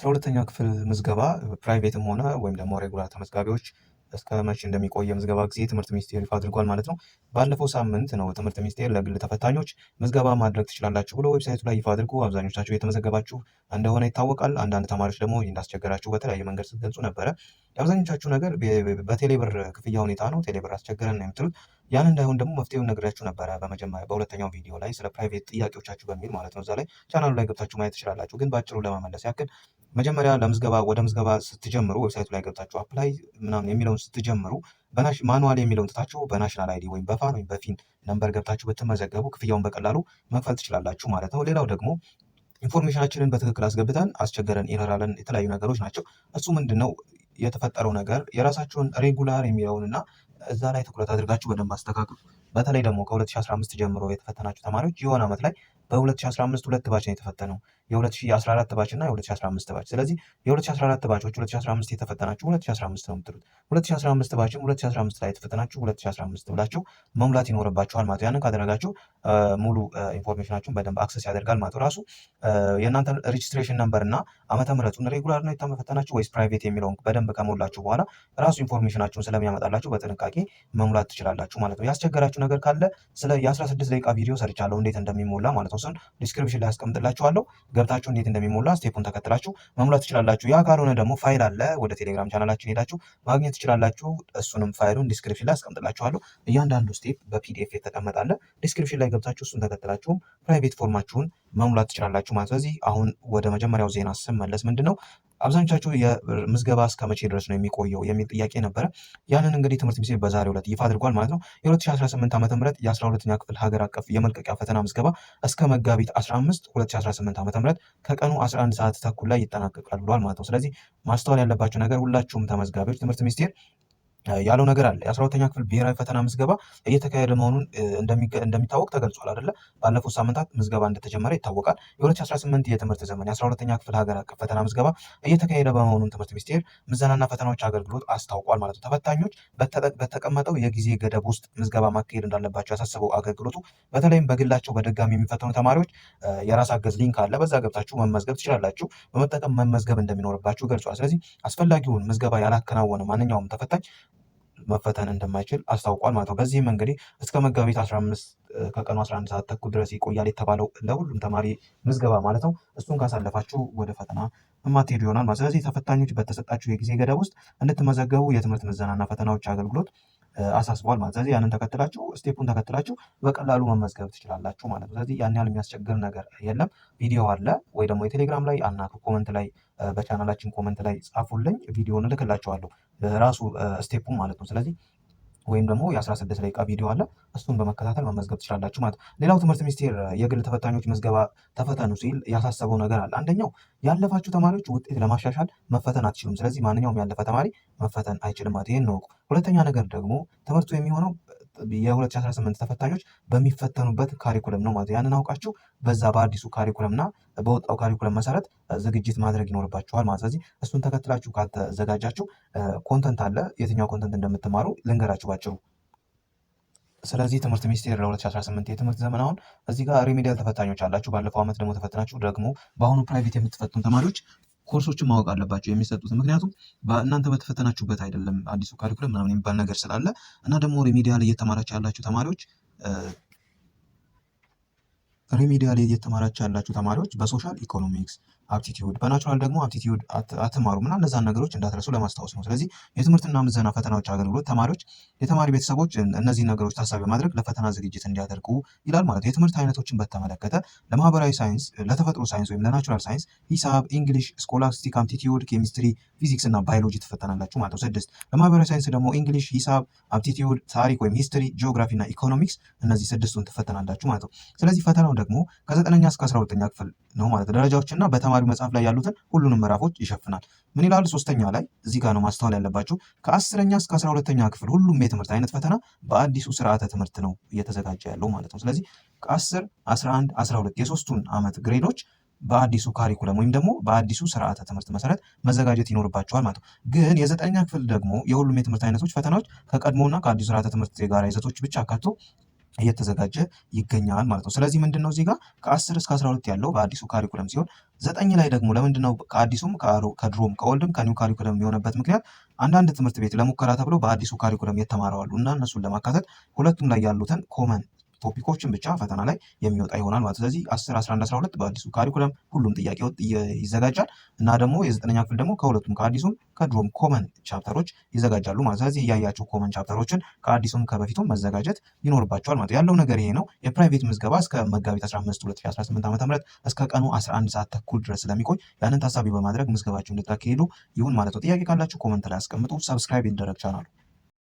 የ12ኛ ክፍል ምዝገባ ፕራይቬትም ሆነ ወይም ደግሞ ሬጉላር ተመዝጋቢዎች እስከ መቼ እንደሚቆይ የምዝገባ ጊዜ ትምህርት ሚኒስቴር ይፋ አድርጓል ማለት ነው። ባለፈው ሳምንት ነው ትምህርት ሚኒስቴር ለግል ተፈታኞች ምዝገባ ማድረግ ትችላላችሁ ብሎ ዌብሳይቱ ላይ ይፋ አድርጎ አብዛኞቻችሁ የተመዘገባችሁ እንደሆነ ይታወቃል። አንዳንድ ተማሪዎች ደግሞ እንዳስቸገራችሁ በተለያየ መንገድ ስትገልጹ ነበረ። የአብዛኞቻችሁ ነገር በቴሌብር ክፍያ ሁኔታ ነው። ቴሌብር አስቸገረን ነው የምትሉት። ያን እንዳይሆን ደግሞ መፍትሄውን ነግሬያችሁ ነበረ በመጀመሪያ በሁለተኛው ቪዲዮ ላይ ስለ ፕራይቬት ጥያቄዎቻችሁ በሚል ማለት ነው። እዛ ላይ ቻናሉ ላይ ገብታችሁ ማየት ትችላላችሁ። ግን በአጭሩ ለመመለስ ያክል መጀመሪያ ወደ ምዝገባ ስትጀምሩ ዌብሳይቱ ላይ ገብታችሁ አፕላይ ምናምን የሚለውን ስትጀምሩ ማኑዋል የሚለውን ትታችሁ በናሽናል አይዲ ወይም በፋን ወይም በፊን ነምበር ገብታችሁ ብትመዘገቡ ክፍያውን በቀላሉ መክፈል ትችላላችሁ ማለት ነው። ሌላው ደግሞ ኢንፎርሜሽናችንን በትክክል አስገብተን አስቸገረን ኤረር አለን የተለያዩ ነገሮች ናቸው። እሱ ምንድነው የተፈጠረው ነገር የራሳችሁን ሬጉላር የሚለውንና እዛ ላይ ትኩረት አድርጋችሁ በደንብ አስተካክሉ። በተለይ ደግሞ ከ2015 ጀምሮ የተፈተናችሁ ተማሪዎች የሆነ ዓመት ላይ በ2015 ሁለት ባች ነው የተፈተነው፣ የ2014 ባች እና የ2015 ባች። ስለዚህ የ2014 ባቾች 2015 የተፈተናችሁ 2015 ነው የምትሉት፣ 2015 ባችም 2015 ላይ የተፈተናችሁ 2015 ብላችሁ መሙላት ይኖርባችኋል ማለት። ያንን ካደረጋችሁ ሙሉ ኢንፎርሜሽናችሁን በደንብ አክሰስ ያደርጋል ማለት። ራሱ የእናንተ ሬጅስትሬሽን ነምበር እና ዓመተ ምህረቱን ሬጉላር ነው የተፈተናችሁ ወይስ ፕራይቬት የሚለውን በደንብ ከሞላችሁ በኋላ ራሱ ኢንፎርሜሽናችሁን ስለሚያመጣላችሁ በጥንቃቄ መሙላት ትችላላችሁ ማለት ነው። ያስቸገራችሁ ነገር ካለ ስለ የ16 ደቂቃ ቪዲዮ ሰርቻለሁ እንዴት እንደሚሞላ ማለት ነው። እሱን ዲስክሪፕሽን ላይ አስቀምጥላችኋለሁ። ገብታችሁ እንዴት እንደሚሞላ ስቴፑን ተከትላችሁ መሙላት ትችላላችሁ። ያ ካልሆነ ደግሞ ፋይል አለ፣ ወደ ቴሌግራም ቻናላችን ሄዳችሁ ማግኘት ትችላላችሁ። እሱንም ፋይሉን ዲስክሪፕሽን ላይ አስቀምጥላችኋለሁ። እያንዳንዱ ስቴፕ በፒዲኤፍ የተቀመጠ አለ። ዲስክሪፕሽን ላይ ገብታችሁ እሱን ተከትላችሁም ፕራይቬት ፎርማችሁን መሙላት ትችላላችሁ ማለት። ስለዚህ አሁን ወደ መጀመሪያው ዜና ስመለስ ምንድነው አብዛኞቻችሁ የምዝገባ እስከ መቼ ድረስ ነው የሚቆየው የሚል ጥያቄ ነበረ። ያንን እንግዲህ ትምህርት ሚኒስቴር በዛሬው ዕለት ይፋ አድርጓል ማለት ነው። የ2018 ዓ.ም የ12ኛ ክፍል ሀገር አቀፍ የመልቀቂያ ፈተና ምዝገባ እስከ መጋቢት 15 2018 ዓ.ም ከቀኑ 11 ሰዓት ተኩል ላይ ይጠናቀቃል ብሏል ማለት ነው። ስለዚህ ማስተዋል ያለባቸው ነገር ሁላችሁም ተመዝጋቢዎች ትምህርት ሚኒስቴር ያለው ነገር አለ። የ12ኛ ክፍል ብሔራዊ ፈተና ምዝገባ እየተካሄደ መሆኑን እንደሚታወቅ ተገልጿል አይደለ? ባለፉት ሳምንታት ምዝገባ እንደተጀመረ ይታወቃል። የ2018 የትምህርት ዘመን የ12ኛ ክፍል ሀገር አቀፍ ፈተና ምዝገባ እየተካሄደ በመሆኑን ትምህርት ሚኒስቴር ምዘናና ፈተናዎች አገልግሎት አስታውቋል ማለት ነው። ተፈታኞች በተቀመጠው የጊዜ ገደብ ውስጥ ምዝገባ ማካሄድ እንዳለባቸው ያሳሰበው አገልግሎቱ በተለይም በግላቸው በድጋሚ የሚፈተኑ ተማሪዎች የራስ አገዝ ሊንክ አለ፣ በዛ ገብታችሁ መመዝገብ ትችላላችሁ። በመጠቀም መመዝገብ እንደሚኖርባችሁ ገልጿል። ስለዚህ አስፈላጊውን ምዝገባ ያላከናወነ ማንኛውም ተፈታኝ መፈተን እንደማይችል አስታውቋል ማለት ነው። በዚህም እንግዲህ እስከ መጋቢት 15 ከቀኑ 11 ሰዓት ተኩል ድረስ ይቆያል የተባለው ለሁሉም ተማሪ ምዝገባ ማለት ነው። እሱን ካሳለፋችሁ ወደ ፈተና የማትሄዱ ይሆናል ማለት። ስለዚህ ተፈታኞች በተሰጣችሁ የጊዜ ገደብ ውስጥ እንድትመዘገቡ የትምህርት ምዘናና ፈተናዎች አገልግሎት አሳስቧል ማለት። ስለዚህ ያንን ተከትላችሁ ስቴፑን ተከትላችሁ በቀላሉ መመዝገብ ትችላላችሁ ማለት ነው። ስለዚህ ያን ያህል የሚያስቸግር ነገር የለም። ቪዲዮ አለ ወይ ደግሞ የቴሌግራም ላይ አናግሩ፣ ኮመንት ላይ በቻናላችን ኮመንት ላይ ጻፉልኝ፣ ቪዲዮውን እልክላችኋለሁ ራሱ ስቴፑን ማለት ነው። ስለዚህ ወይም ደግሞ የ16 ደቂቃ ቪዲዮ አለ፣ እሱን በመከታተል መመዝገብ ትችላላችሁ ማለት ነው። ሌላው ትምህርት ሚኒስቴር የግል ተፈታኞች ምዝገባ ተፈተኑ ሲል ያሳሰበው ነገር አለ። አንደኛው ያለፋችሁ ተማሪዎች ውጤት ለማሻሻል መፈተን አትችሉም። ስለዚህ ማንኛውም ያለፈ ተማሪ መፈተን አይችልም ማለት ይሄን ነው። ሁለተኛ ነገር ደግሞ ትምህርቱ የሚሆነው የ2018 ተፈታኞች በሚፈተኑበት ካሪኩለም ነው ማለት። ያንን አውቃችሁ በዛ በአዲሱ ካሪኩለምና በወጣው ካሪኩለም መሰረት ዝግጅት ማድረግ ይኖርባችኋል ማለት። ስለዚህ እሱን ተከትላችሁ ካልተዘጋጃችሁ ኮንተንት አለ፣ የትኛው ኮንተንት እንደምትማሩ ልንገራችሁ ባጭሩ። ስለዚህ ትምህርት ሚኒስቴር ለ2018 የትምህርት ዘመን አሁን እዚህ ጋር ሪሜዲያል ተፈታኞች አላችሁ፣ ባለፈው ዓመት ደግሞ ተፈትናችሁ ደግሞ በአሁኑ ፕራይቬት የምትፈትኑ ተማሪዎች ኮርሶችን ማወቅ አለባቸው የሚሰጡት። ምክንያቱም እናንተ በተፈተናችሁበት አይደለም አዲሱ ካሪኩለም ምናምን የሚባል ነገር ስላለ እና ደግሞ ሪሜዲያል እየተማራችሁ ያላችሁ ተማሪዎች በሶሻል ኢኮኖሚክስ አፕቲቲዩድ፣ በናቹራል ደግሞ አፕቲቲዩድ አትማሩም እና እነዛን ነገሮች እንዳትረሱ ለማስታወስ ነው። ስለዚህ የትምህርትና ምዘና ፈተናዎች አገልግሎት የተማሪ ቤተሰቦች እነዚህ ነገሮች ታሳቢ በማድረግ ለፈተና ዝግጅት እንዲያደርጉ ይላል ማለት ነው። የትምህርት አይነቶችን በተመለከተ ለማህበራዊ ሳይንስ፣ ለተፈጥሮ ሳይንስ ወይም ለናቹራል ሳይንስ ሂሳብ፣ እንግሊሽ፣ ስኮላስቲክ አፕቲቲዩድ፣ ኬሚስትሪ፣ ፊዚክስ እና ባዮሎጂ ትፈተናላችሁ ማለት ነው። 6 ለማህበራዊ ሳይንስ ደግሞ እንግሊሽ፣ ሂሳብ፣ አፕቲቲዩድ፣ ታሪክ ወይም ሂስትሪ፣ ጂኦግራፊ እና ኢኮኖሚክስ እነዚህ 6ቱን ትፈተናላችሁ ማለት ነው። ስለዚህ ፈተናው ደግሞ ከ9ኛ እስከ 12ኛ ክፍል ነው ማለት ደረጃዎችና በተማሪው መጽሐፍ ላይ ያሉትን ሁሉንም ምዕራፎች ይሸፍናል። ምን ይላል? 3ኛ ላይ እዚህ ጋር ነው ማስተዋል ያለባችሁ። ከ10ኛ እስከ 12ኛ ክፍል ሁሉም የትምህርት አይነት ፈተና በአዲሱ ስርዓተ ትምህርት ነው እየተዘጋጀ ያለው ማለት ነው። ስለዚህ ከ10፣ 11፣ 12 የሶስቱን ዓመት ግሬዶች በአዲሱ ካሪኩለም ወይም ደግሞ በአዲሱ ስርዓተ ትምህርት መሰረት መዘጋጀት ይኖርባቸዋል ማለት ነው። ግን የ9ኛ ክፍል ደግሞ የሁሉም የትምህርት አይነቶች ፈተናዎች ከቀድሞና ከአዲሱ ስርዓተ ትምህርት የጋራ ይዘቶች ብቻ አካቶ እየተዘጋጀ ይገኛል ማለት ነው። ስለዚህ ምንድነው እዚህ ጋር ከ10 እስከ 12 ያለው በአዲሱ ካሪኩለም ሲሆን 9 ላይ ደግሞ ለምንድነው ከአዲሱም ከድሮም ከኦልድም ከኒው ካሪኩለም የሆነበት ምክንያት አንዳንድ ትምህርት ቤት ለሙከራ ተብሎ በአዲሱ ካሪኩለም የተማረው አሉ እና እነሱን ለማካተት ሁለቱም ላይ ያሉትን ኮመን ቶፒኮችን ብቻ ፈተና ላይ የሚወጣ ይሆናል ማለት። ስለዚህ 10፣ 11፣ 12 በአዲሱ ካሪኩለም ሁሉም ጥያቄ ይዘጋጃል እና ደግሞ የ9ኛ ክፍል ደግሞ ከሁለቱም ከአዲሱም ከድሮም ኮመን ቻፕተሮች ይዘጋጃሉ ማለት። ስለዚህ እያያችሁ ኮመን ቻፕተሮችን ከአዲሱም ከበፊቱም መዘጋጀት ይኖርባቸዋል ማለት። ያለው ነገር ይሄ ነው። የፕራይቬት ምዝገባ እስከ መጋቢት 15 2018 ዓ.ም እስከ ቀኑ 11 ሰዓት ተኩል ድረስ ስለሚቆይ ያንን ታሳቢ በማድረግ ምዝገባችሁ እንድታካሄዱ ይሁን ማለት ነው። ጥያቄ ካላችሁ ኮመንት ላይ አስቀምጡ። ሰብስክራይብ ይደረግ ቻናሉ።